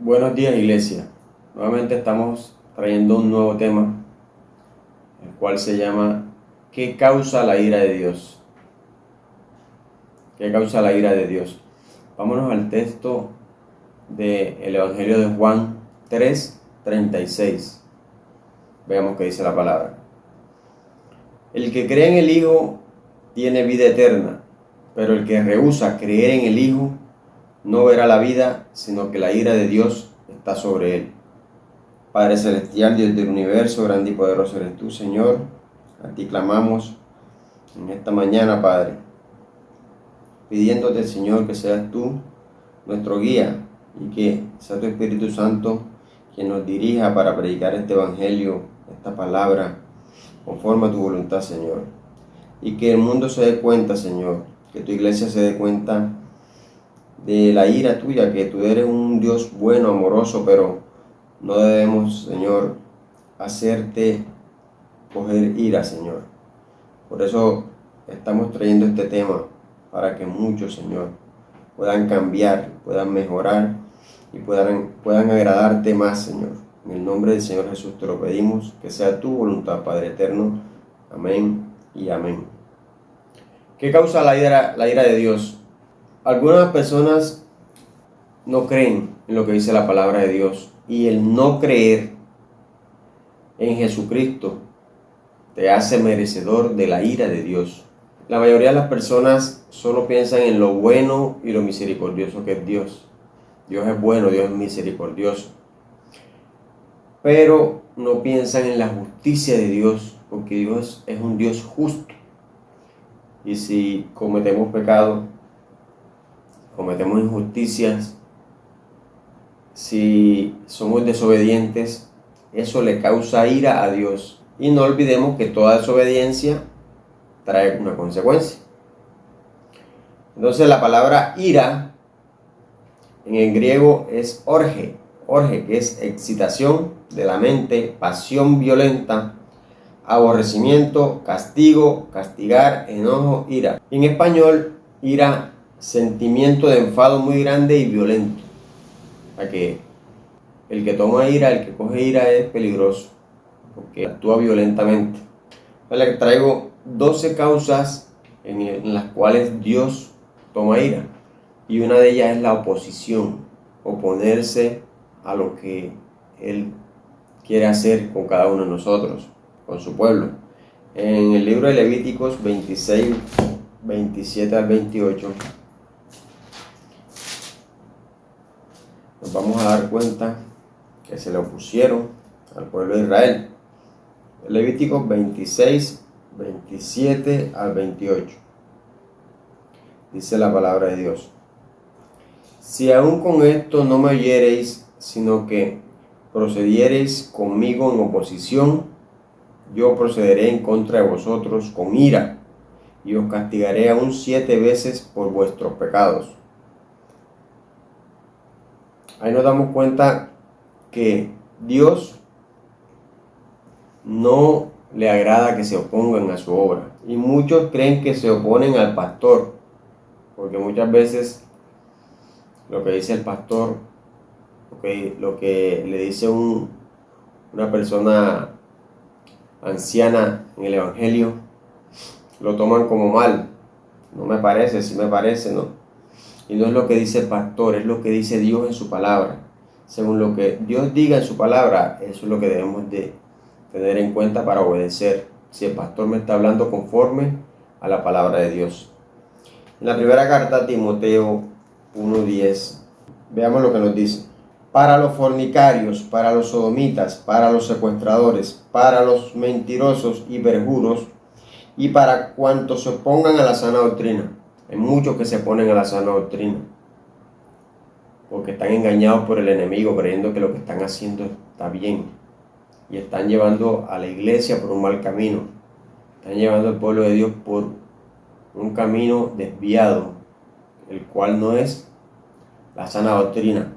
Buenos días, iglesia. Nuevamente estamos trayendo un nuevo tema, el cual se llama ¿qué causa la ira de Dios? ¿Qué causa la ira de Dios? Vámonos al texto del Evangelio de Juan 3:36. Veamos qué dice la palabra. El que cree en el Hijo tiene vida eterna, pero el que rehúsa creer en el Hijo no verá la vida, sino que la ira de Dios está sobre él. Padre celestial, Dios del universo, grande y poderoso eres tú, Señor. A ti clamamos en esta mañana, Padre, pidiéndote, Señor, que seas tú nuestro guía y que sea tu Espíritu Santo quien nos dirija para predicar este evangelio, esta palabra, conforme a tu voluntad, Señor. Y que el mundo se dé cuenta, Señor, que tu iglesia se dé cuenta de la ira tuya, que tú eres un Dios bueno, amoroso, pero no debemos, Señor, hacerte coger ira, Señor. Por eso estamos trayendo este tema, para que muchos, Señor, puedan cambiar, puedan mejorar y puedan agradarte más, Señor. En el nombre del Señor Jesús te lo pedimos, que sea tu voluntad, Padre eterno. Amén y amén. ¿Qué causa la ira de Dios? Algunas personas no creen en lo que dice la palabra de Dios, y el no creer en Jesucristo te hace merecedor de la ira de Dios. La mayoría de las personas solo piensan en lo bueno y lo misericordioso que es Dios. Dios es bueno, Dios es misericordioso. Pero no piensan en la justicia de Dios, porque Dios es un Dios justo. Y si cometemos pecado, cometemos injusticias, si somos desobedientes, eso le causa ira a Dios. Y no olvidemos que toda desobediencia trae una consecuencia. Entonces la palabra ira en el griego es orge, que es excitación de la mente, pasión violenta, aborrecimiento, castigo, castigar, enojo, ira. En español, ira, sentimiento de enfado muy grande y violento. O sea que el que toma ira, el que coge ira es peligroso, porque actúa violentamente. Le traigo 12 causas en las cuales Dios toma ira, y una de ellas es la oposición, oponerse a lo que Él quiere hacer con cada uno de nosotros, con su pueblo. En el libro de Levíticos 26, 27 al 28, nos vamos a dar cuenta que se le opusieron al pueblo de Israel. Levíticos 26, 27 al 28. Dice la palabra de Dios: si aún con esto no me oyereis, sino que procediereis conmigo en oposición, yo procederé en contra de vosotros con ira, y os castigaré aún 7 veces por vuestros pecados. Ahí nos damos cuenta que Dios no le agrada que se opongan a su obra. Y muchos creen que se oponen al pastor, porque muchas veces lo que dice el pastor, lo que le dice una persona anciana en el evangelio, lo toman como mal. No me parece, sí me parece, ¿no? Y no es lo que dice el pastor, es lo que dice Dios en su palabra. Según lo que Dios diga en su palabra, eso es lo que debemos de tener en cuenta para obedecer. Si el pastor me está hablando conforme a la palabra de Dios. En la primera carta a Timoteo 1:10, veamos lo que nos dice: para los fornicarios, para los sodomitas, para los secuestradores, para los mentirosos y perjuros, y para cuantos se opongan a la sana doctrina. Hay muchos que se oponen a la sana doctrina, porque están engañados por el enemigo, creyendo que lo que están haciendo está bien, y están llevando a la iglesia por un mal camino. Están llevando al pueblo de Dios por un camino desviado, el cual no es la sana doctrina.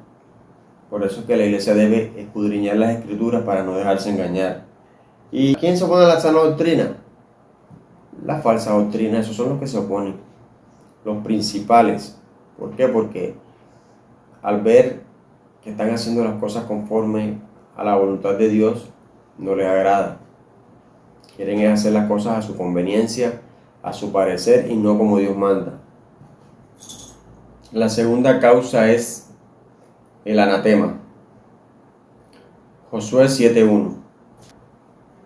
Por eso es que la iglesia debe escudriñar las escrituras para no dejarse engañar. ¿Y quién se opone a la sana doctrina? La falsa doctrina. Esos son los que se oponen, los principales. ¿Por qué? Porque al ver que están haciendo las cosas conforme a la voluntad de Dios, no les agrada. Quieren hacer las cosas a su conveniencia, a su parecer y no como Dios manda. La segunda causa es el anatema. Josué 7:1.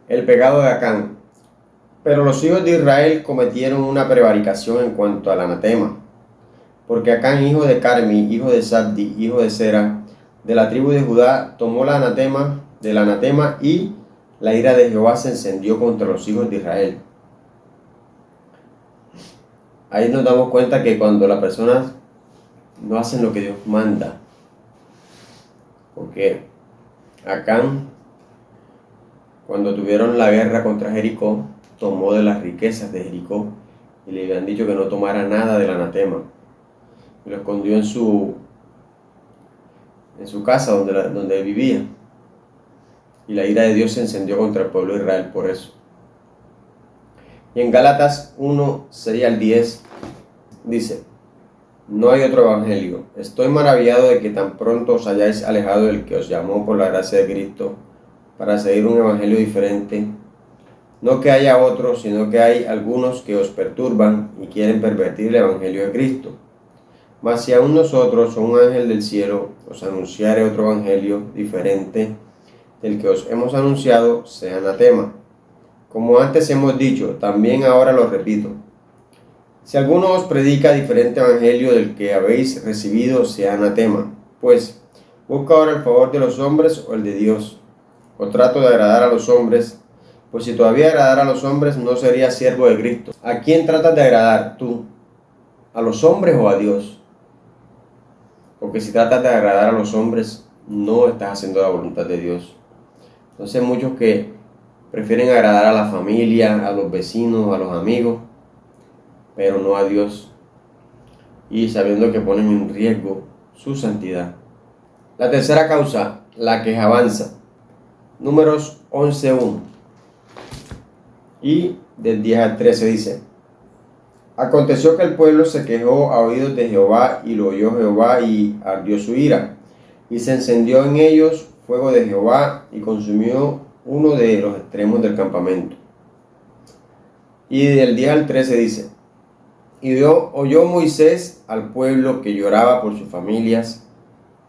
El pecado de Acán. Pero los hijos de Israel cometieron una prevaricación en cuanto al anatema, porque Acán, hijo de Carmi, hijo de Sabdi, hijo de Sera, de la tribu de Judá, tomó del anatema, y la ira de Jehová se encendió contra los hijos de Israel. Ahí nos damos cuenta que cuando las personas no hacen lo que Dios manda, porque Acán, cuando tuvieron la guerra contra Jericó, tomó de las riquezas de Jericó y le habían dicho que no tomara nada del anatema. Y lo escondió en su casa donde vivía. Y la ira de Dios se encendió contra el pueblo de Israel por eso. Y en Gálatas 1:6-10 dice: no hay otro evangelio. Estoy maravillado de que tan pronto os hayáis alejado del que os llamó por la gracia de Cristo para seguir un evangelio diferente. No que haya otro, sino que hay algunos que os perturban y quieren pervertir el evangelio de Cristo. Mas si aún nosotros o un ángel del cielo os anunciare otro evangelio diferente del que os hemos anunciado, sea anatema. Como antes hemos dicho, también ahora lo repito. Si alguno os predica diferente evangelio del que habéis recibido, sea anatema. Pues, ¿busca ahora el favor de los hombres o el de Dios? ¿O trato de agradar a los hombres? Pues si todavía agradara a los hombres, no sería siervo de Cristo. ¿A quién tratas de agradar tú? ¿A los hombres o a Dios? Porque si tratas de agradar a los hombres, no estás haciendo la voluntad de Dios. Entonces muchos que prefieren agradar a la familia, a los vecinos, a los amigos, pero no a Dios, y sabiendo que ponen en riesgo su santidad. La tercera causa, la quejabanza. Números 11:1. Y del 10-13 dice: aconteció que el pueblo se quejó a oídos de Jehová, y lo oyó Jehová, y ardió su ira, y se encendió en ellos fuego de Jehová, y consumió uno de los extremos del campamento. Y del 10-13 dice: y oyó Moisés al pueblo que lloraba por sus familias,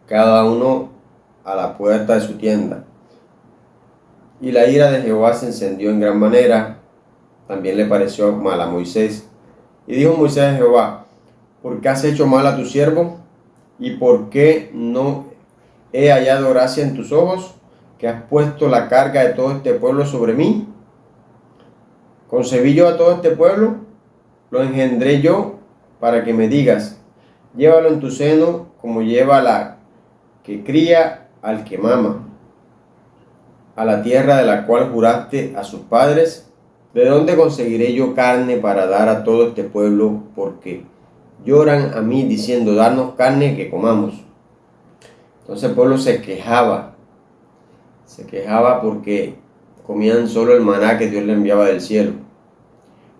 cada uno a la puerta de su tienda. Y la ira de Jehová se encendió en gran manera. También le pareció mal a Moisés. Y dijo Moisés a Jehová: ¿por qué has hecho mal a tu siervo? ¿Y por qué no he hallado gracia en tus ojos, que has puesto la carga de todo este pueblo sobre mí? ¿Concebí yo a todo este pueblo? ¿Lo engendré yo para que me digas: llévalo en tu seno, como lleva la que cría al que mama, a la tierra de la cual juraste a sus padres? ¿De dónde conseguiré yo carne para dar a todo este pueblo? Porque lloran a mí diciendo: danos carne que comamos. Entonces el pueblo se quejaba porque comían solo el maná que Dios le enviaba del cielo,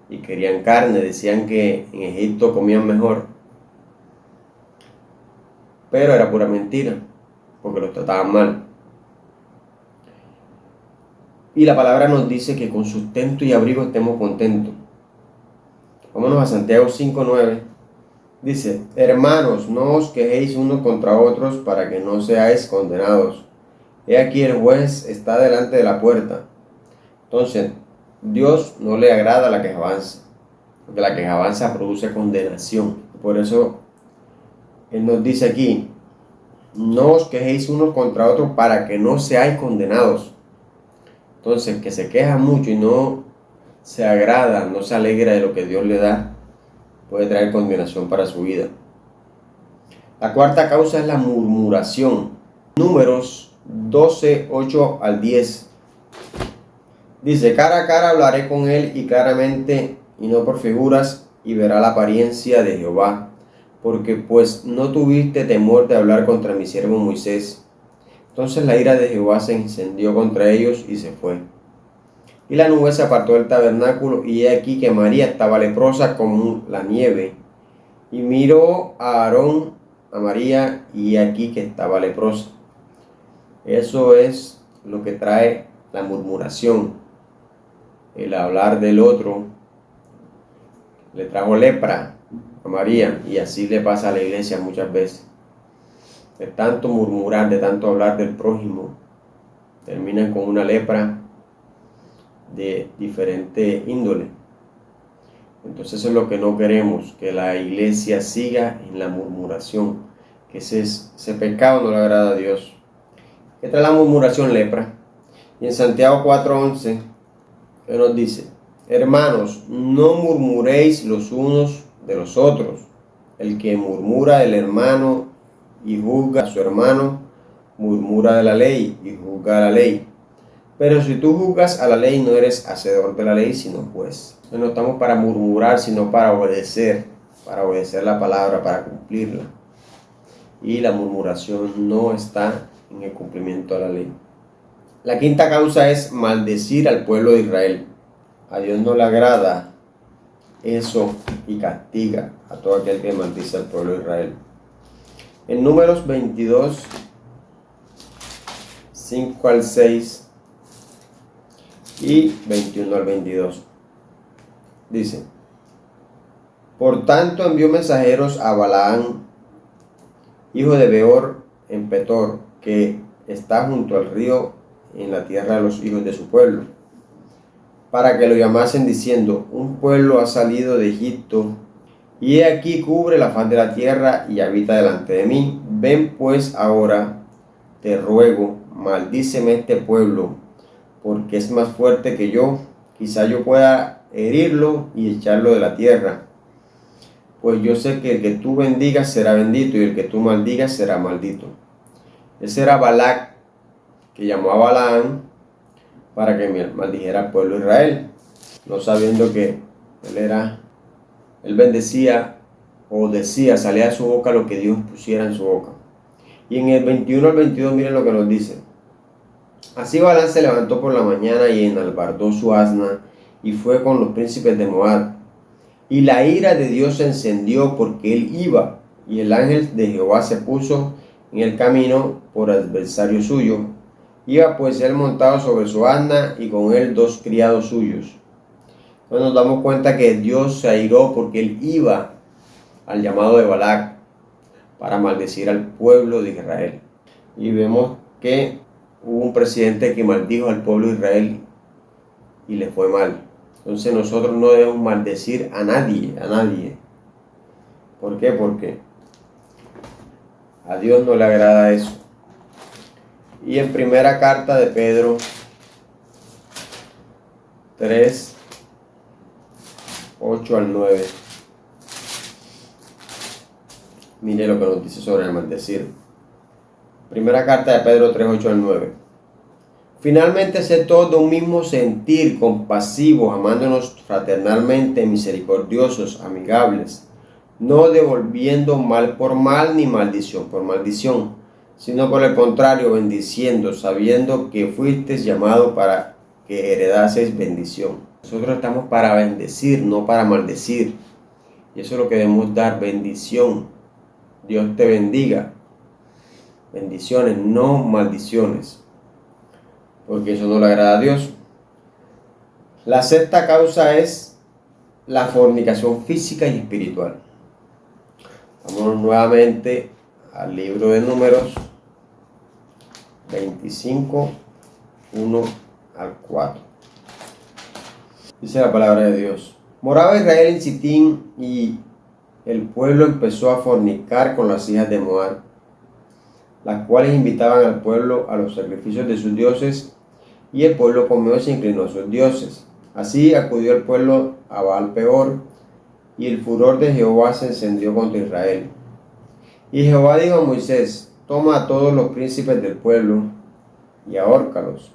y querían carne. Decían que en Egipto comían mejor, pero era pura mentira, porque los trataban mal. Y la palabra nos dice que con sustento y abrigo estemos contentos. Vámonos a Santiago 5:9. Dice: hermanos, no os quejéis unos contra otros, para que no seáis condenados. He aquí el juez está delante de la puerta. Entonces, Dios no le agrada la quejabanza, porque la quejabanza produce condenación. Por eso Él nos dice aquí: no os quejéis unos contra otros, para que no seáis condenados. Entonces, que se queja mucho y no se agrada, no se alegra de lo que Dios le da, puede traer condenación para su vida. La cuarta causa es la murmuración. Números 12:8-10. Dice: cara a cara hablaré con él, y claramente, y no por figuras, y verá la apariencia de Jehová. Porque pues no tuviste temor de hablar contra mi siervo Moisés. Entonces la ira de Jehová se encendió contra ellos y se fue. Y la nube se apartó del tabernáculo, y he aquí que María estaba leprosa como la nieve. Y miró a Aarón, a María, y he aquí que estaba leprosa. Eso es lo que trae la murmuración, el hablar del otro. Le trajo lepra a María, y así le pasa a la iglesia muchas veces. De tanto murmurar, de tanto hablar del prójimo, terminan con una lepra de diferente índole. Entonces eso es lo que no queremos, que la iglesia siga en la murmuración, que ese pecado no le agrada a Dios. ¿Qué trae la murmuración? Lepra. Y en Santiago 4:11, Él nos dice: hermanos, no murmuréis los unos de los otros. El que murmura del hermano y juzga a su hermano, murmura de la ley y juzga a la ley. Pero si tú juzgas a la ley, no eres hacedor de la ley, sino juez. No estamos para murmurar, sino para obedecer la palabra, para cumplirla. Y la murmuración no está en el cumplimiento de la ley. La quinta causa es maldecir al pueblo de Israel. A Dios no le agrada eso y castiga a todo aquel que maldice al pueblo de Israel. En Números 22, 5 al 6 y 21 al 22, dice: por tanto envió mensajeros a Balaam, hijo de Beor, en Petor, que está junto al río, en la tierra de los hijos de su pueblo, para que lo llamasen diciendo: un pueblo ha salido de Egipto, y he aquí cubre la faz de la tierra y habita delante de mí. Ven pues ahora, te ruego, maldíceme este pueblo, porque es más fuerte que yo. Quizá yo pueda herirlo y echarlo de la tierra. Pues yo sé que el que tú bendigas será bendito, y el que tú maldigas será maldito. Ese era Balac, que llamó a Balaam para que maldijera al pueblo de Israel, no sabiendo que él bendecía o decía, salía de su boca lo que Dios pusiera en su boca. Y en el 21 al 22, miren lo que nos dice: así Balaam se levantó por la mañana y enalbardó su asna y fue con los príncipes de Moab. Y la ira de Dios se encendió porque él iba, y el ángel de Jehová se puso en el camino por adversario suyo. Iba pues él montado sobre su asna y con él 2 criados suyos. Entonces nos damos cuenta que Dios se airó porque él iba al llamado de Balac para maldecir al pueblo de Israel. Y vemos que hubo un presidente que maldijo al pueblo de Israel y le fue mal. Entonces nosotros no debemos maldecir a nadie, ¿Por qué? Porque a Dios no le agrada eso. Y en primera carta de Pedro 3, 8 al 9, mire lo que nos dice sobre el maldecir. Primera carta de Pedro 3, 8 al 9. Finalmente, sed todos de un mismo sentir, compasivos, amándonos fraternalmente, misericordiosos, amigables, no devolviendo mal por mal ni maldición por maldición, sino por el contrario, bendiciendo, sabiendo que fuisteis llamados para que heredaseis bendición. Nosotros estamos para bendecir, no para maldecir. Y eso es lo que debemos dar, bendición. Dios te bendiga. Bendiciones, no maldiciones, porque eso no le agrada a Dios. La sexta causa es la fornicación física y espiritual. Vamos nuevamente al libro de Números 25, 1 al 4. Dice la palabra de Dios: moraba Israel en Sitín, y el pueblo empezó a fornicar con las hijas de Moab, las cuales invitaban al pueblo a los sacrificios de sus dioses, y el pueblo comió y se inclinó a sus dioses. Así acudió el pueblo a Baal Peor, y el furor de Jehová se encendió contra Israel. Y Jehová dijo a Moisés: toma a todos los príncipes del pueblo y ahórcalos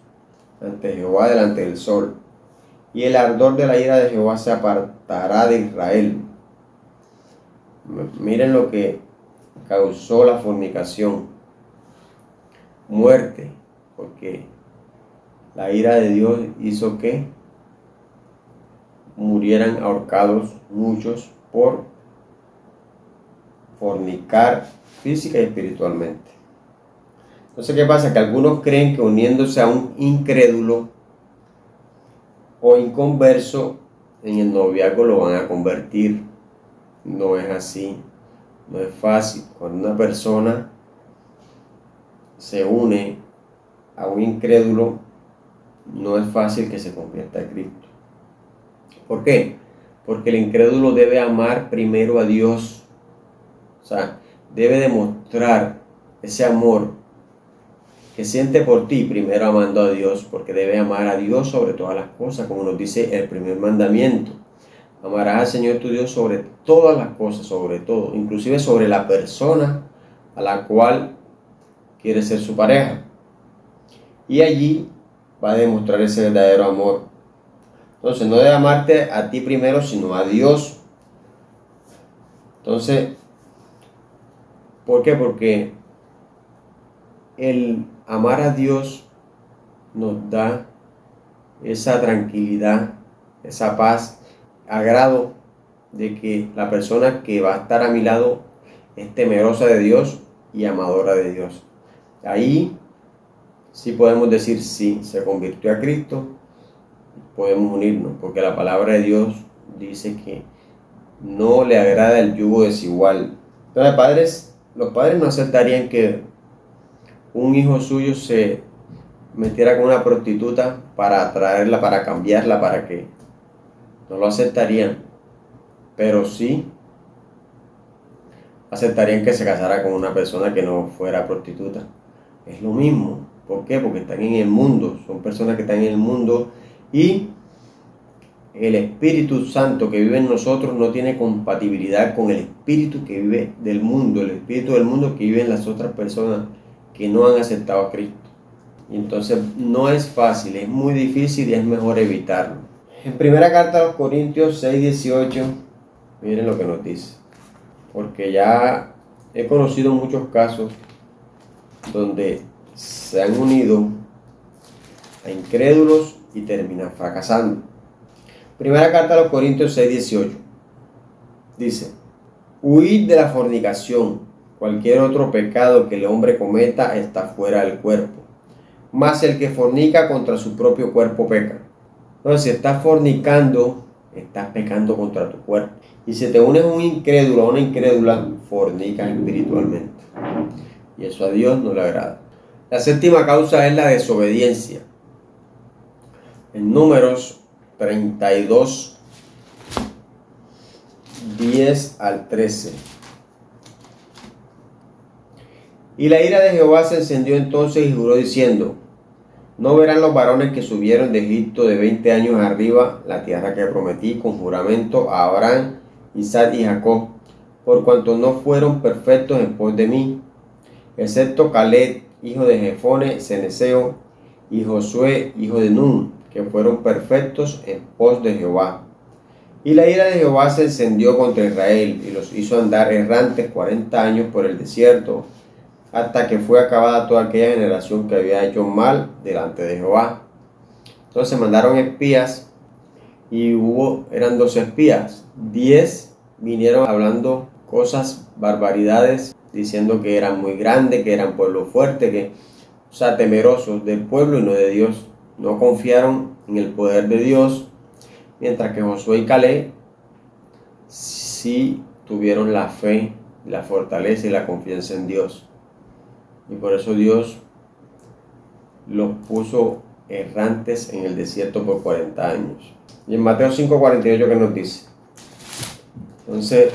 ante Jehová delante del sol, y el ardor de la ira de Jehová se apartará de Israel. Miren lo que causó la fornicación: muerte, porque la ira de Dios hizo que murieran ahorcados muchos por fornicar física y espiritualmente. Entonces, ¿qué pasa? Que algunos creen que uniéndose a un incrédulo o inconverso en el noviazgo lo van a convertir. No es así, no es fácil. Cuando una persona se une a un incrédulo, no es fácil que se convierta a Cristo. ¿Por qué? Porque el incrédulo debe amar primero a Dios. O sea, debe demostrar ese amor que siente por ti, primero amando a Dios, porque debe amar a Dios sobre todas las cosas, como nos dice el primer mandamiento. Amarás al Señor tu Dios sobre todas las cosas, sobre todo, inclusive sobre la persona a la cual quieres ser su pareja. Y allí va a demostrar ese verdadero amor. Entonces, no debe amarte a ti primero, sino a Dios. Entonces, ¿por qué? Porque el amar a Dios nos da esa tranquilidad, esa paz, agrado de que la persona que va a estar a mi lado es temerosa de Dios y amadora de Dios. Ahí sí podemos decir sí, se convirtió a Cristo, podemos unirnos, porque la palabra de Dios dice que no le agrada el yugo desigual. Entonces, los padres no aceptarían que un hijo suyo se metiera con una prostituta para atraerla, para cambiarla, para que no lo aceptarían, pero sí aceptarían que se casara con una persona que no fuera prostituta. Es lo mismo. ¿Por qué? Porque están en el mundo, son personas que están en el mundo y el Espíritu Santo que vive en nosotros no tiene compatibilidad con el Espíritu que vive del mundo, el Espíritu del mundo que vive en las otras personas que no han aceptado a Cristo. Y entonces no es fácil, es muy difícil y es mejor evitarlo. En primera carta a los Corintios 6:18, miren lo que nos dice. Porque ya he conocido muchos casos donde se han unido a incrédulos y terminan fracasando. Primera carta a los Corintios 6:18 dice: huid de la fornicación. Cualquier otro pecado que el hombre cometa está fuera del cuerpo, mas el que fornica contra su propio cuerpo peca. Entonces, si estás fornicando, estás pecando contra tu cuerpo. Y si te unes a un incrédulo, a una incrédula, fornicas espiritualmente. Y eso a Dios no le agrada. La séptima causa es la desobediencia. En Números 32, 10 al 13. Y la ira de Jehová se encendió entonces y juró diciendo: no verán los varones que subieron de Egipto de 20 años arriba la tierra que prometí con juramento a Abraham, Isaac y Jacob, por cuanto no fueron perfectos en pos de mí, excepto Caleb, hijo de Jefone, ceneseo, y Josué, hijo de Nun, que fueron perfectos en pos de Jehová. Y la ira de Jehová se encendió contra Israel, y los hizo andar errantes 40 años por el desierto, hasta que fue acabada toda aquella generación que había hecho mal delante de Jehová. Entonces mandaron espías, y eran 12 espías. 10 vinieron hablando cosas, barbaridades, diciendo que eran muy grandes, que eran pueblo fuerte, o sea, temerosos del pueblo y no de Dios. No confiaron en el poder de Dios, mientras que Josué y Caleb sí tuvieron la fe, la fortaleza y la confianza en Dios. Y por eso Dios los puso errantes en el desierto por 40 años. Y en Mateo 5:48, ¿qué nos dice? Entonces,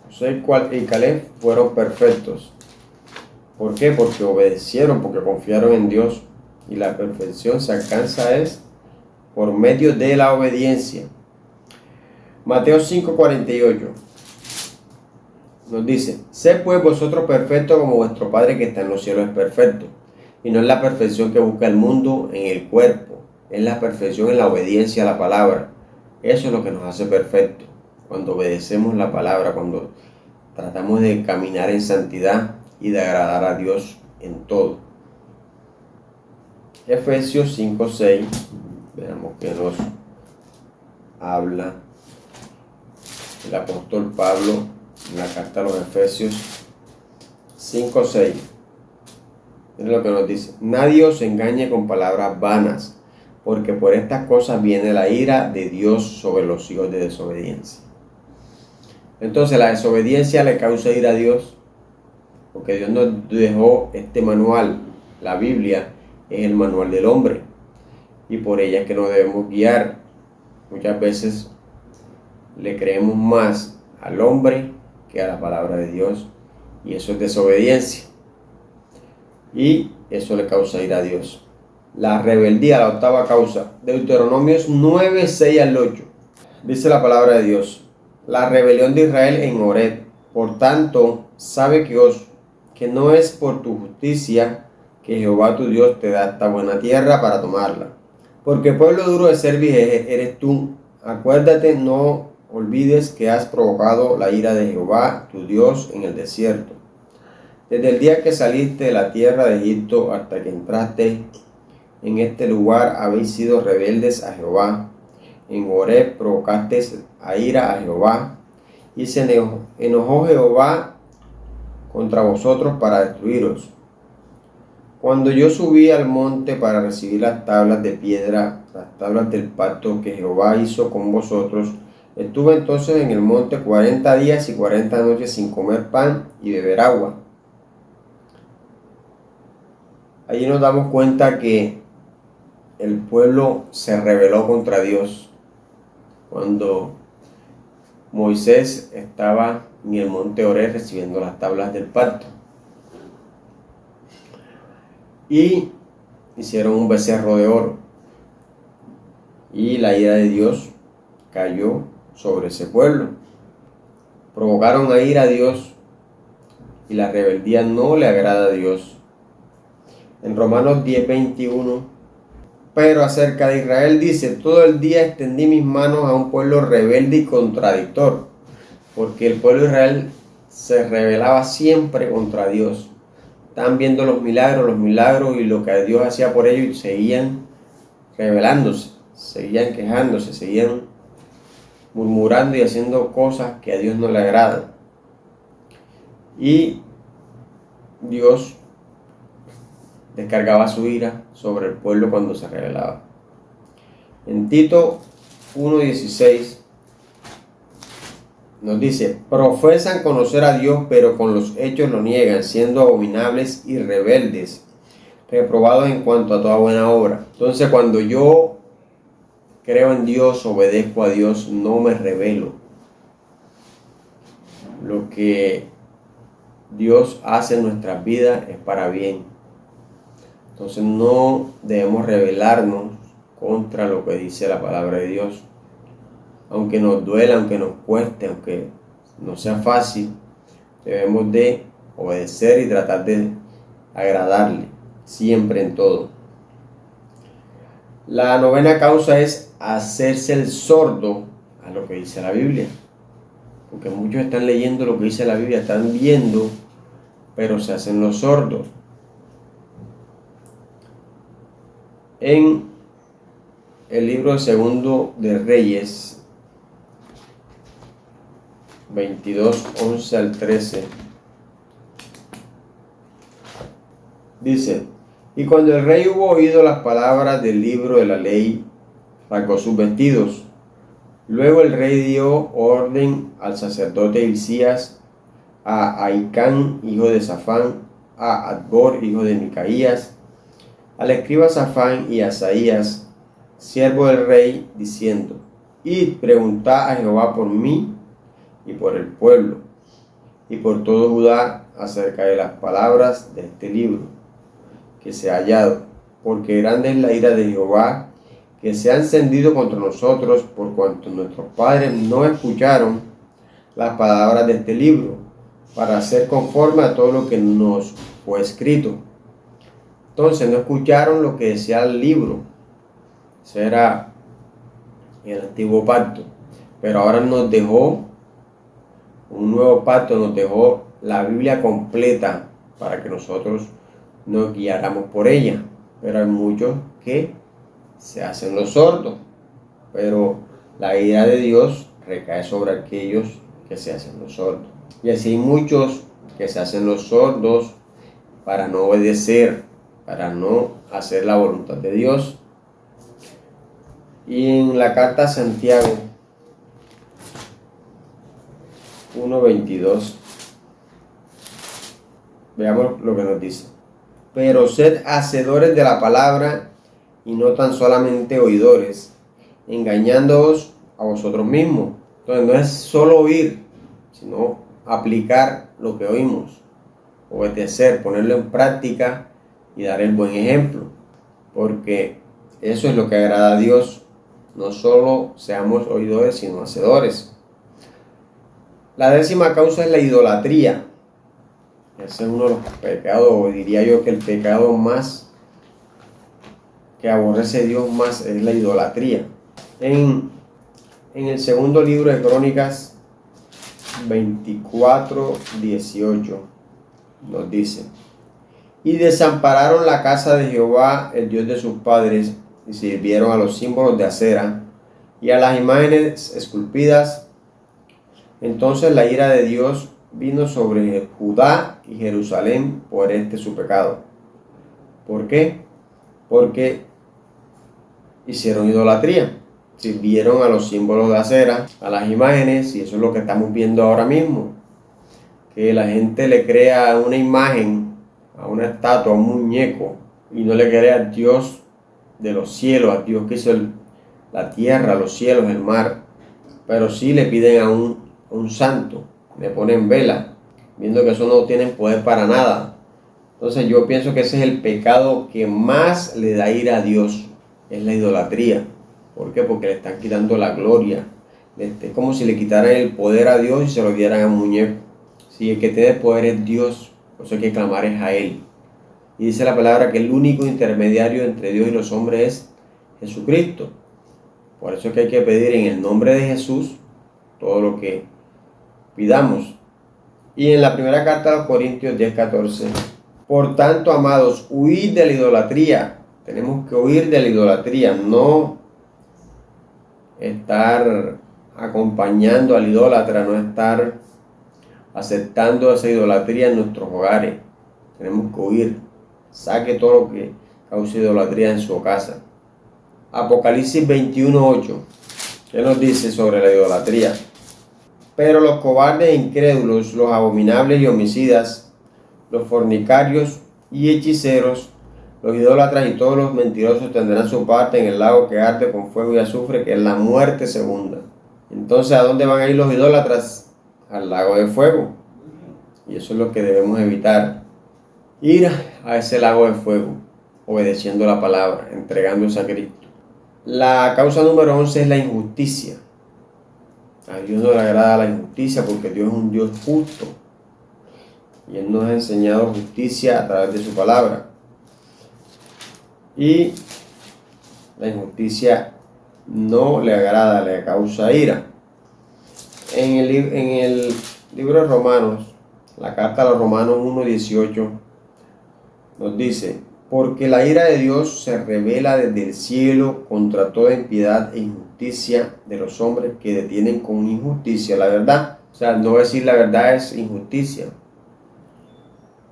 Josué y Caleb fueron perfectos. ¿Por qué? Porque obedecieron, porque confiaron en Dios. Y la perfección se alcanza es por medio de la obediencia. Mateo 5:48 nos dice: sed pues vosotros perfectos como vuestro Padre que está en los cielos es perfecto. Y no es la perfección que busca el mundo en el cuerpo, es la perfección en la obediencia a la palabra. Eso es lo que nos hace perfectos. Cuando obedecemos la palabra, cuando tratamos de caminar en santidad y de agradar a Dios en todo. Efesios 5:6, veamos que nos habla el apóstol Pablo en la carta a los Efesios 5:6. Miren lo que nos dice: nadie os engañe con palabras vanas, porque por estas cosas viene la ira de Dios sobre los hijos de desobediencia. Entonces la desobediencia le causa ira a Dios, porque Dios nos dejó este manual. La Biblia es el manual del hombre, y por ella es que nos debemos guiar. Muchas veces le creemos más al hombre que a la palabra de Dios, y eso es desobediencia, y eso le causa ira a Dios. La rebeldía, la octava causa, Deuteronomios 9, 6 al 8. Dice la palabra de Dios: la rebelión de Israel en Horeb. Por tanto, sabe que no es por tu justicia que Jehová tu Dios te da esta buena tierra para tomarla. Porque pueblo duro de cerviz eres tú. Acuérdate, no olvides que has provocado la ira de Jehová tu Dios en el desierto. Desde el día que saliste de la tierra de Egipto hasta que entraste en este lugar habéis sido rebeldes a Jehová. En Horeb provocaste a ira a Jehová, y se enojó Jehová contra vosotros para destruiros. Cuando yo subí al monte para recibir las tablas de piedra, las tablas del pacto que Jehová hizo con vosotros, estuve entonces en el monte 40 días y 40 noches sin comer pan y beber agua. Allí nos damos cuenta que el pueblo se rebeló contra Dios cuando Moisés estaba en el monte Horeb recibiendo las tablas del pacto. Y hicieron un becerro de oro, y la ira de Dios cayó sobre ese pueblo. Provocaron a ira a Dios, y la rebeldía no le agrada a Dios. En Romanos 10, 21, pero acerca de Israel dice: todo el día extendí mis manos a un pueblo rebelde y contradictor, porque el pueblo de Israel se rebelaba siempre contra Dios. Estaban viendo los milagros y lo que Dios hacía por ellos, y seguían rebelándose, seguían quejándose, seguían murmurando y haciendo cosas que a Dios no le agradan. Y Dios descargaba su ira sobre el pueblo cuando se rebelaba. En Tito 1:16 nos dice: profesan conocer a Dios, pero con los hechos lo niegan, siendo abominables y rebeldes, reprobados en cuanto a toda buena obra. Entonces, cuando yo creo en Dios, obedezco a Dios, no me rebelo. Lo que Dios hace en nuestras vidas es para bien. Entonces no debemos rebelarnos contra lo que dice la palabra de Dios. Aunque nos duela, aunque nos cueste, aunque no sea fácil, debemos de obedecer y tratar de agradarle siempre en todo. La novena causa es hacerse el sordo a lo que dice la Biblia. Porque muchos están leyendo lo que dice la Biblia, están viendo, pero se hacen los sordos. En el libro de Segundo de Reyes 22, 11 al 13, dice: y cuando el rey hubo oído las palabras del libro de la ley, rasgó sus vestidos. Luego el rey dio orden al sacerdote Hilcías, a Ahicam, hijo de Safán, a Adbor, hijo de Micaías, al escriba Safán y a Asaías, siervo del rey, diciendo: id, preguntad a Jehová por mí y por el pueblo, y por todo Judá, acerca de las palabras de este libro que se ha hallado, porque grande es la ira de Jehová, que se ha encendido contra nosotros, por cuanto nuestros padres no escucharon las palabras de este libro, para hacer conforme a todo lo que nos fue escrito. Entonces no escucharon lo que decía el libro. Ese era el antiguo pacto, pero ahora nos dejó un nuevo pacto, nos dejó la Biblia completa para que nosotros nos guiáramos por ella. Pero hay muchos que se hacen los sordos, pero la ira de Dios recae sobre aquellos que se hacen los sordos. Y así hay muchos que se hacen los sordos para no obedecer, para no hacer la voluntad de Dios. Y en la carta a Santiago 1:22, veamos lo que nos dice. Pero sed hacedores de la palabra y no tan solamente oidores, engañándoos a vosotros mismos. Entonces no es solo oír, sino aplicar lo que oímos, obedecer, ponerlo en práctica y dar el buen ejemplo, porque eso es lo que agrada a Dios. No solo seamos oidores, sino hacedores. La 10ª causa es la idolatría. Ese es uno de los pecados, o diría yo que el pecado más que aborrece Dios más es la idolatría. En el segundo libro de Crónicas 24:18 nos dice: y desampararon la casa de Jehová, el Dios de sus padres, y sirvieron a los símbolos de acera y a las imágenes esculpidas. Entonces la ira de Dios vino sobre Judá y Jerusalén por este su pecado. ¿Por qué? Porque hicieron idolatría, sirvieron a los símbolos de acera, a las imágenes, y eso es lo que estamos viendo ahora mismo, que la gente le crea una imagen, a una estatua, a un muñeco, y no le crea al Dios de los cielos, al Dios que hizo la tierra, los cielos, el mar, pero sí le piden a un santo, le ponen vela, viendo que eso no tiene poder para nada. Entonces yo pienso que ese es el pecado que más le da ira a Dios, es la idolatría. ¿Por qué? Porque le están quitando la gloria. Es como si le quitaran el poder a Dios y se lo dieran a un muñeco. Si el que tiene poder es Dios, por eso hay que clamar es a Él. Y dice la palabra que el único intermediario entre Dios y los hombres es Jesucristo. Por eso es que hay que pedir en el nombre de Jesús todo lo que pidamos. Y en la primera carta a los Corintios 10:14: por tanto, amados, huid de la idolatría. Tenemos que huir de la idolatría, no estar acompañando al idólatra, no estar aceptando esa idolatría en nuestros hogares. Tenemos que huir. Saque todo lo que cause idolatría en su casa. Apocalipsis 21:8. ¿Qué nos dice sobre la idolatría? Pero los cobardes e incrédulos, los abominables y homicidas, los fornicarios y hechiceros, los idólatras y todos los mentirosos tendrán su parte en el lago que arde con fuego y azufre, que es la muerte segunda. Entonces, ¿a dónde van a ir los idólatras? Al lago de fuego. Y eso es lo que debemos evitar. Ir a ese lago de fuego, obedeciendo la palabra, entregándose a Cristo. La causa número 11 es la injusticia. A Dios no le agrada la injusticia porque Dios es un Dios justo. Y Él nos ha enseñado justicia a través de su palabra. Y la injusticia no le agrada, le causa ira. En el libro de Romanos, la carta a los Romanos 1:18, nos dice: porque la ira de Dios se revela desde el cielo contra toda impiedad e injusticia de los hombres que detienen con injusticia la verdad. O sea, no decir la verdad es injusticia.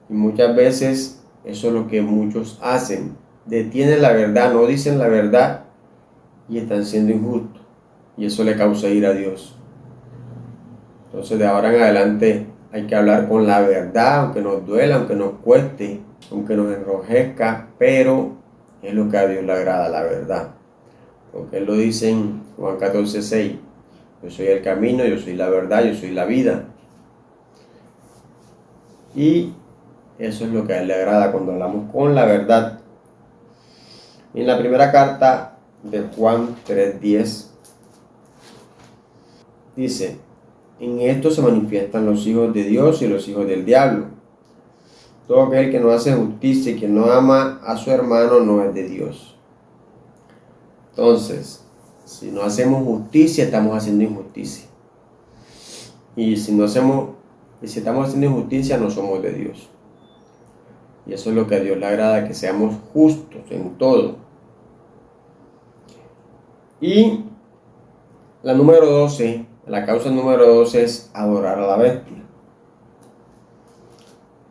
Y muchas veces eso es lo que muchos hacen. Detienen la verdad, no dicen la verdad y están siendo injustos. Y eso le causa ira a Dios. Entonces de ahora en adelante hay que hablar con la verdad, aunque nos duela, aunque nos cueste, aunque nos enrojezca, pero es lo que a Dios le agrada, la verdad. Porque Él lo dice en Juan 14:6: yo soy el camino, yo soy la verdad, yo soy la vida. Y eso es lo que a Él le agrada cuando hablamos con la verdad. En la primera carta de Juan 3:10 dice: en esto se manifiestan los hijos de Dios y los hijos del diablo. Todo aquel que no hace justicia y que no ama a su hermano no es de Dios. Entonces, si no hacemos justicia, estamos haciendo injusticia. Y si estamos haciendo injusticia, no somos de Dios. Y eso es lo que a Dios le agrada, que seamos justos en todo. Y la número 12, la causa número 12 es adorar a la bestia.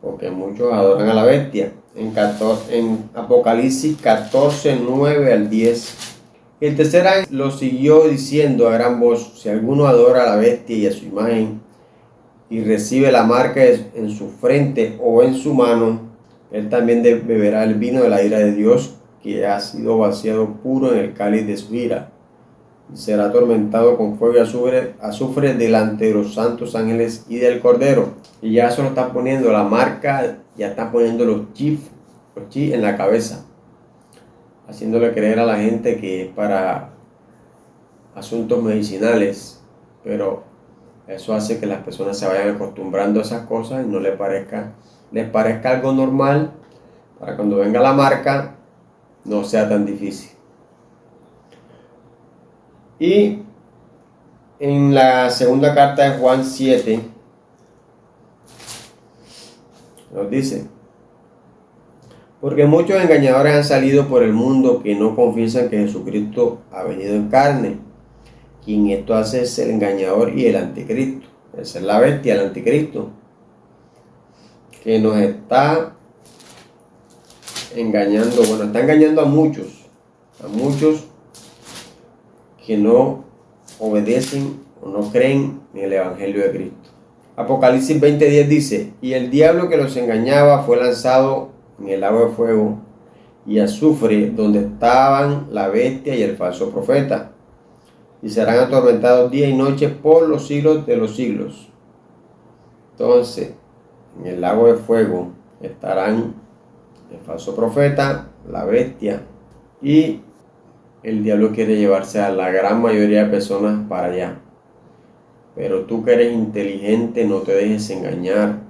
porque muchos adoran a la bestia. En Apocalipsis 14, 9 al 10. El tercer ángel lo siguió diciendo a gran voz: si alguno adora a la bestia y a su imagen, y recibe la marca en su frente o en su mano, él también beberá el vino de la ira de Dios, que ha sido vaciado puro en el cáliz de su ira. Y será atormentado con fuego y azufre delante de los santos ángeles y del Cordero. Y ya se lo están poniendo la marca, ya están poniendo los chips en la cabeza, haciéndole creer a la gente que es para asuntos medicinales, pero eso hace que las personas se vayan acostumbrando a esas cosas y no les parezca algo normal, para cuando venga la marca no sea tan difícil. Y en la segunda carta de Juan 7 nos dice: porque muchos engañadores han salido por el mundo que no confiesan que Jesucristo ha venido en carne. Quien esto hace es el engañador y el anticristo. Esa es la bestia, el anticristo, que nos está engañando. Bueno, está engañando a muchos que no obedecen o no creen en el Evangelio de Cristo. Apocalipsis 20:10 dice: y el diablo que los engañaba fue lanzado en el lago de fuego y azufre, donde estaban la bestia y el falso profeta, y serán atormentados día y noche por los siglos de los siglos. Entonces, en el lago de fuego estarán el falso profeta, la bestia, y el diablo quiere llevarse a la gran mayoría de personas para allá. Pero tú que eres inteligente, no te dejes engañar.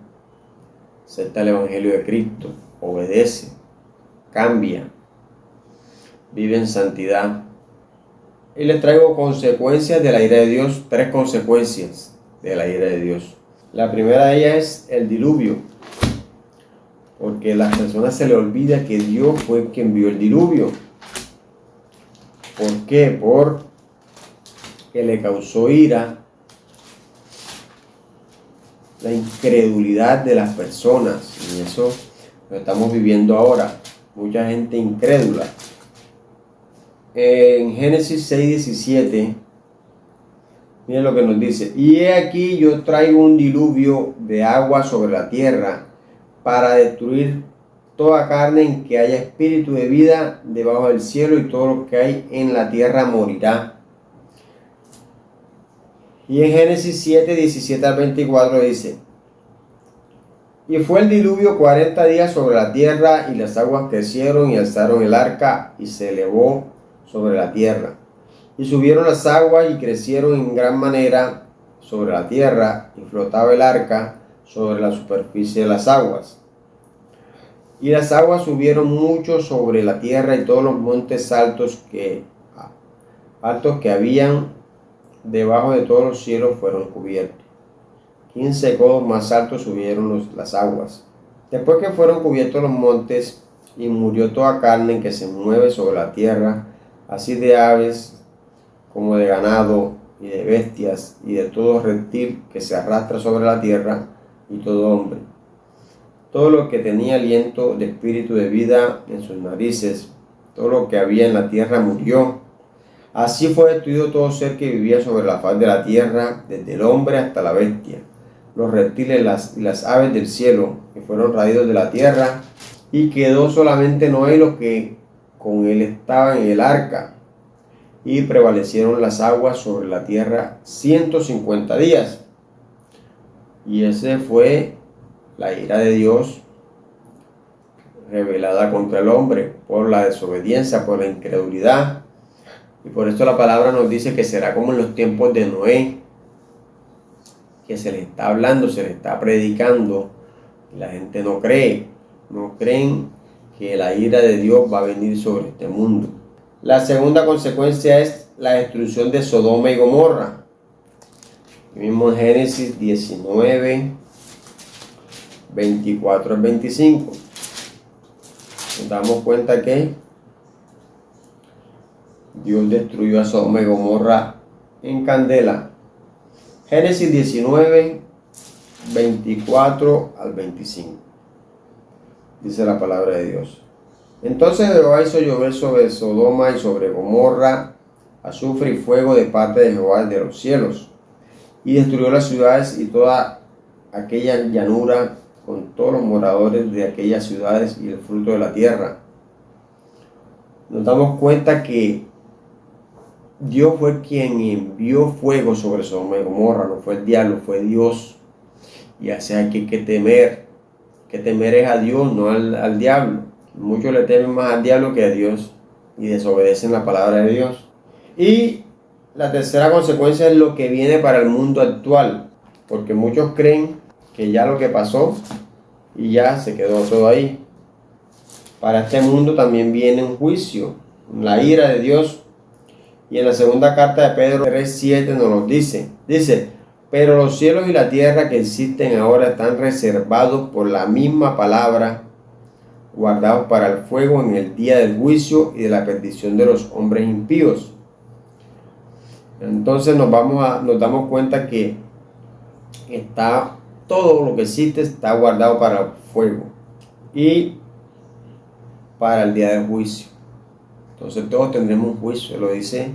Acepta el Evangelio de Cristo, obedece, cambia, vive en santidad. Y les traigo consecuencias de la ira de Dios, 3 consecuencias de la ira de Dios. La primera de ellas es el diluvio, porque a las personas se les olvida que Dios fue el que envió el diluvio. ¿Por qué? Porque le causó ira la incredulidad de las personas, y eso lo estamos viviendo ahora, mucha gente incrédula. En Génesis 6:17, miren lo que nos dice: y he aquí yo traigo un diluvio de agua sobre la tierra para destruir toda carne en que haya espíritu de vida debajo del cielo, y todo lo que hay en la tierra morirá. Y en Génesis 7:17 al 24 dice: y fue el diluvio 40 días sobre la tierra, y las aguas crecieron y alzaron el arca, y se elevó sobre la tierra. Y subieron las aguas y crecieron en gran manera sobre la tierra, y flotaba el arca sobre la superficie de las aguas. Y las aguas subieron mucho sobre la tierra, y todos los montes altos que habían debajo de todos los cielos fueron cubiertos. 15 codos más altos subieron las aguas. Después que fueron cubiertos los montes, y murió toda carne que se mueve sobre la tierra, así de aves como de ganado, y de bestias, y de todo reptil que se arrastra sobre la tierra, y todo hombre. Todo lo que tenía aliento de espíritu de vida en sus narices, todo lo que había en la tierra murió. Así fue destruido todo ser que vivía sobre la faz de la tierra, desde el hombre hasta la bestia, los reptiles y las aves del cielo, que fueron raídos de la tierra, y quedó solamente Noé y los que con él estaban en el arca, y prevalecieron las aguas sobre la tierra 150 días. Y ese fue la ira de Dios revelada contra el hombre por la desobediencia, por la incredulidad. Y por esto la palabra nos dice que será como en los tiempos de Noé, que se le está hablando, se le está predicando, y la gente no cree, no creen que la ira de Dios va a venir sobre este mundo. La segunda consecuencia es la destrucción de Sodoma y Gomorra. Mismo en Génesis 19, 24 al 25. Nos damos cuenta que Dios destruyó a Sodoma y Gomorra en candela. Génesis 19, 24 al 25. dice la palabra de Dios. Entonces Jehová hizo llover sobre Sodoma y sobre Gomorra azufre y fuego de parte de Jehová de los cielos, y destruyó las ciudades y toda aquella llanura con todos los moradores de aquellas ciudades y el fruto de la tierra. Nos damos cuenta que Dios fue quien envió fuego sobre Sodoma y Gomorra, no fue el diablo, fue Dios. Y así hay que temer. Que temer es a Dios, no al diablo. Muchos le temen más al diablo que a Dios y desobedecen la palabra de Dios. Y la tercera consecuencia es lo que viene para el mundo actual, porque muchos creen que ya lo que pasó y ya se quedó todo ahí. Para este mundo también viene un juicio, la ira de Dios. Y en la segunda carta de Pedro 3:7 nos lo dice, pero los cielos y la tierra que existen ahora están reservados por la misma palabra, guardados para el fuego en el día del juicio y de la perdición de los hombres impíos. Entonces nos damos cuenta que todo lo que existe está guardado para el fuego y para el día del juicio. Entonces todos tendremos un juicio, lo dice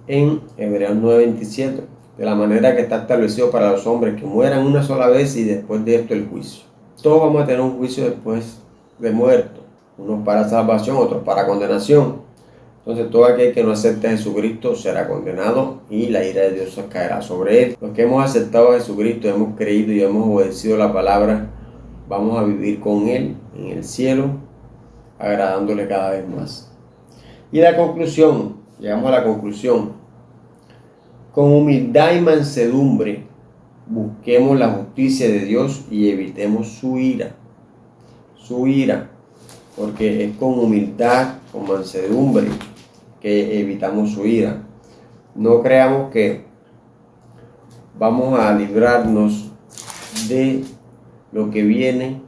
en Hebreos 9:27, de la manera que está establecido para los hombres que mueran una sola vez y después de esto el juicio. Todos vamos a tener un juicio después de muerto, unos para salvación, otros para condenación. Entonces todo aquel que no acepte a Jesucristo será condenado y la ira de Dios caerá sobre él. Los que hemos aceptado a Jesucristo, hemos creído y hemos obedecido la palabra, vamos a vivir con Él en el cielo, agradándole cada vez más. Y la conclusión, llegamos a la conclusión. Con humildad y mansedumbre busquemos la justicia de Dios y evitemos su ira. Su ira, porque es con humildad, con mansedumbre que evitamos su ira. No creamos que vamos a librarnos de lo que viene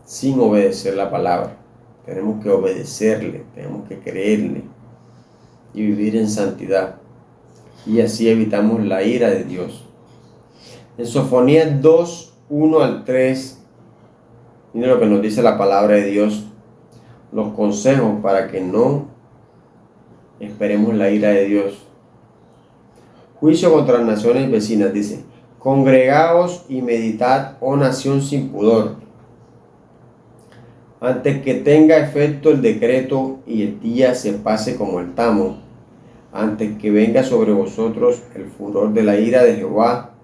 sin obedecer la palabra. Tenemos que obedecerle, tenemos que creerle y vivir en santidad. Y así evitamos la ira de Dios. En Sofonías 2:1-3, mire lo que nos dice la palabra de Dios, los consejos para que no esperemos la ira de Dios. Juicio contra las naciones vecinas, dice: congregaos y meditad, oh nación sin pudor, antes que tenga efecto el decreto y el día se pase como el tamo, antes que venga sobre vosotros el furor de la ira de Jehová,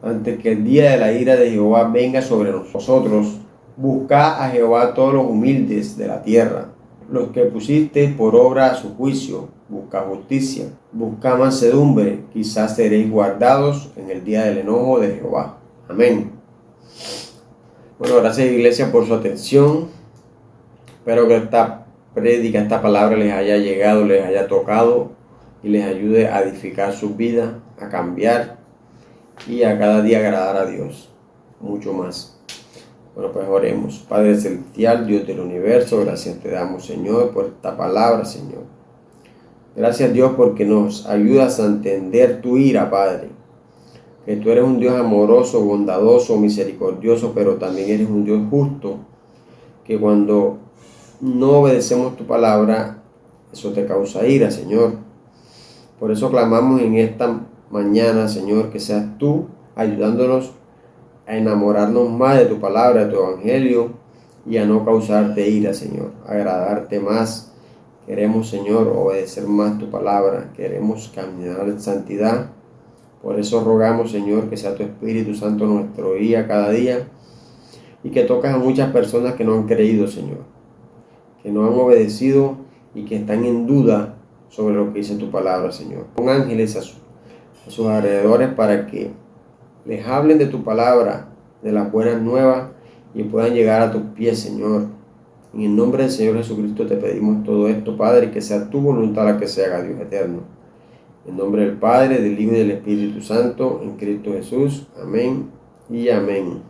antes que el día de la ira de Jehová venga sobre nosotros. Buscad a Jehová todos los humildes de la tierra, los que pusiste por obra su juicio. Busca justicia, busca mansedumbre, quizás seréis guardados en el día del enojo de Jehová. Amén. Bueno, gracias iglesia por su atención. Espero que esta prédica, esta palabra les haya llegado, les haya tocado y les ayude a edificar su vida, a cambiar y a cada día agradar a Dios mucho más. Bueno, pues oremos. Padre celestial, Dios del universo, gracias te damos, Señor, por esta palabra, Señor. Gracias, Dios, porque nos ayudas a entender tu ira, Padre. Que tú eres un Dios amoroso, bondadoso, misericordioso, pero también eres un Dios justo. Que cuando no obedecemos tu palabra, eso te causa ira, Señor. Por eso clamamos en esta mañana, Señor, que seas tú ayudándonos a enamorarnos más de tu palabra, de tu evangelio, y a no causarte ira, Señor, agradarte más. Queremos, Señor, obedecer más tu palabra, queremos caminar en santidad. Por eso rogamos, Señor, que sea tu Espíritu Santo nuestro guía cada día, y que toques a muchas personas que no han creído, Señor, que no han obedecido y que están en duda sobre lo que dice tu palabra, Señor. Pon ángeles a sus alrededores para que les hablen de tu palabra, de las buenas nuevas, y puedan llegar a tus pies, Señor. En el nombre del Señor Jesucristo te pedimos todo esto, Padre, y que sea tu voluntad la que se haga, Dios eterno. En nombre del Padre, del Hijo y del Espíritu Santo, en Cristo Jesús. Amén y amén.